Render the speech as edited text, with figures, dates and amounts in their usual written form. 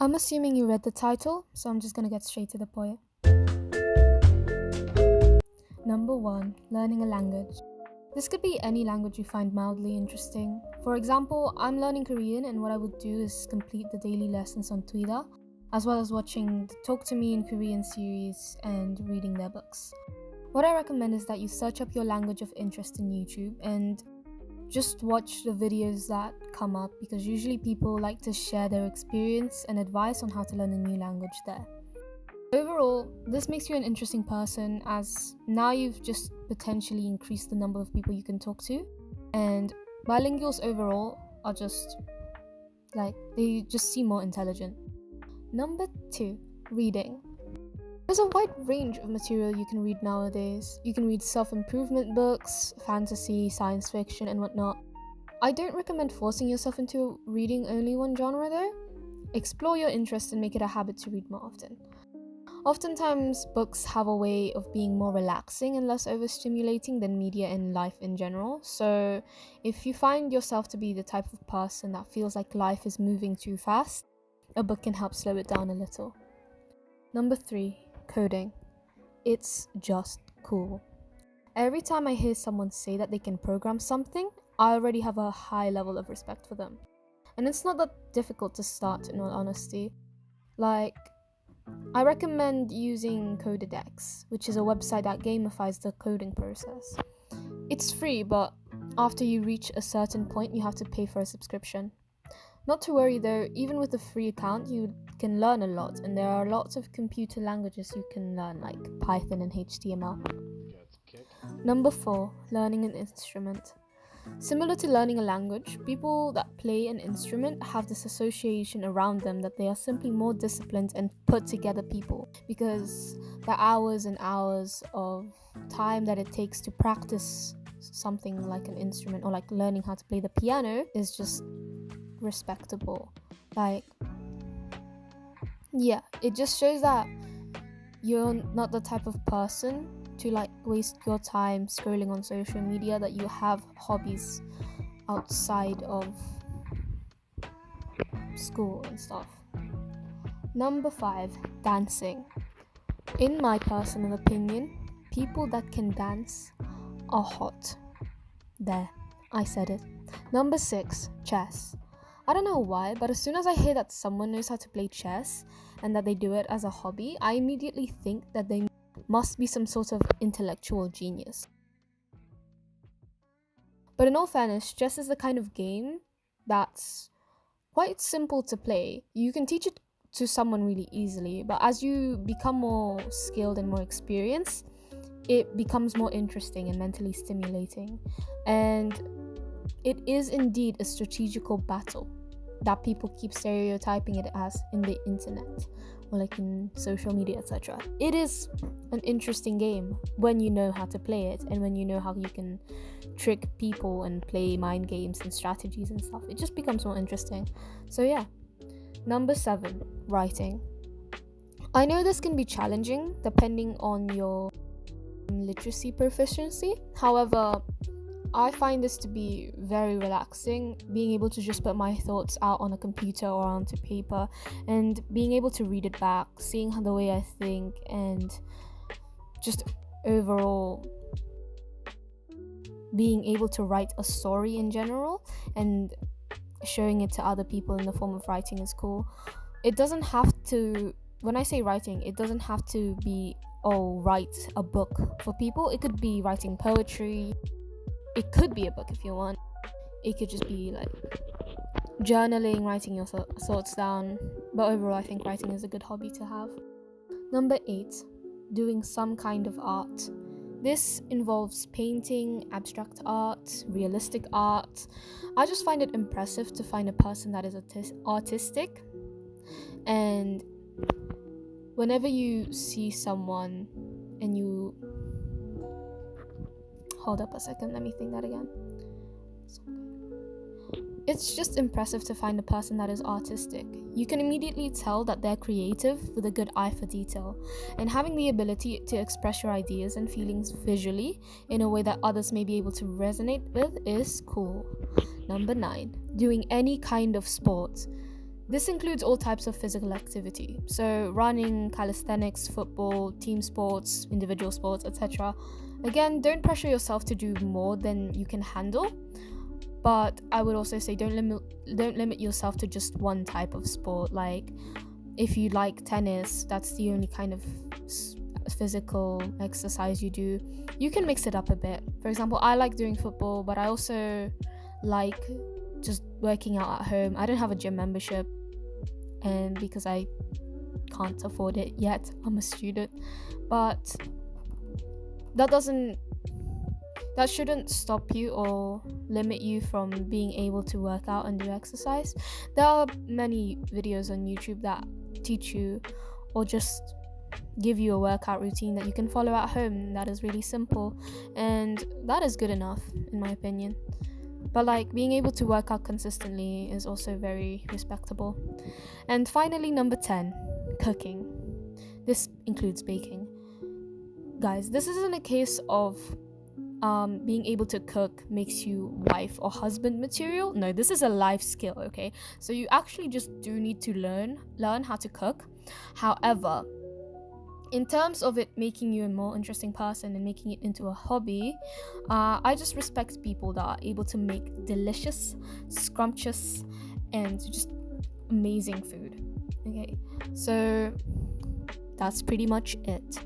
I'm assuming you read the title, so I'm just gonna get straight to the point. Number 1, learning a language. This could be any language you find mildly interesting. For example, I'm learning Korean, and what I would do is complete the daily lessons on Twitter, as well as watching the Talk to Me in Korean series and reading their books. What I recommend is that you search up your language of interest in YouTube and just watch the videos that come up, because usually people like to share their experience and advice on how to learn a new language there. Overall, this makes you an interesting person, as now you've just potentially increased the number of people you can talk to, and bilinguals overall are they just seem more intelligent. Number 2, reading. There's a wide range of material you can read nowadays. You can read self-improvement books, fantasy, science fiction, and whatnot. I don't recommend forcing yourself into reading only one genre though. Explore your interest and make it a habit to read more often. Oftentimes, books have a way of being more relaxing and less overstimulating than media and life in general. So, if you find yourself to be the type of person that feels like life is moving too fast, a book can help slow it down a little. Number 3, coding. It's just cool. Every time I hear someone say that they can program something, I already have a high level of respect for them. And it's not that difficult to start, in all honesty. I recommend using Codedex, which is a website that gamifies the coding process. It's free, but after you reach a certain point, you have to pay for a subscription. Not to worry though, even with a free account, you can learn a lot, and there are lots of computer languages you can learn, like Python and HTML. Number 4, learning an instrument. Similar to learning a language, people that play an instrument have this association around them that they are simply more disciplined and put together people, because the hours and hours of time that it takes to practice something like an instrument or like learning how to play the piano is just respectable. It just shows that you're not the type of person to waste your time scrolling on social media, that you have hobbies outside of school and stuff. Number 5, dancing. In my personal opinion, people that can dance are hot. There, I said it. Number 6, chess. I don't know why, but as soon as I hear that someone knows how to play chess and that they do it as a hobby, I immediately think that they must be some sort of intellectual genius. But in all fairness, chess is the kind of game that's quite simple to play. You can teach it to someone really easily, but as you become more skilled and more experienced, it becomes more interesting and mentally stimulating. And it is indeed a strategical battle that people keep stereotyping it as in the internet or in social media, etc. It is an interesting game when you know how to play it, and when you know how you can trick people and play mind games and strategies and stuff. It just becomes more interesting. So yeah. Number 7, writing. I know this can be challenging depending on your literacy proficiency. However, I find this to be very relaxing, being able to just put my thoughts out on a computer or onto paper, and being able to read it back, seeing the way I think, and just overall being able to write a story in general and showing it to other people in the form of writing is cool. It doesn't have to, when I say writing, it doesn't have to be, write a book for people. It could be writing poetry. It could be a book if you want. It could just be journaling, writing your thoughts down. But overall, I think writing is a good hobby to have. Number 8, doing some kind of art. This involves painting, abstract art, realistic art. I just find it impressive to find a person that is artistic. And whenever you see someone and you... Hold up a second, let me think that again. It's just impressive to find a person that is artistic. You can immediately tell that they're creative with a good eye for detail, and having the ability to express your ideas and feelings visually in a way that others may be able to resonate with is cool. Number 9, doing any kind of sport. This includes all types of physical activity, so running, calisthenics, football, team sports, individual sports, etc. Again, don't pressure yourself to do more than you can handle, but I would also say don't limit yourself to just one type of sport. Like, if you like tennis, that's the only kind of physical exercise you do. You can mix it up a bit. For example, I like doing football, but I also like just working out at home. I don't have a gym membership, and because I can't afford it yet, I'm a student. But that shouldn't stop you or limit you from being able to work out and do exercise. There are many videos on YouTube that teach you or just give you a workout routine that you can follow at home that is really simple, and that is good enough in my opinion. But like, being able to work out consistently is also very respectable. And finally, number 10, cooking. This includes baking. Guys, this isn't a case of being able to cook makes you wife or husband material. No, this is a life skill, okay? So you actually just do need to learn how to cook. However, in terms of it making you a more interesting person and making it into a hobby, I just respect people that are able to make delicious, scrumptious, and just amazing food. Okay, so that's pretty much it.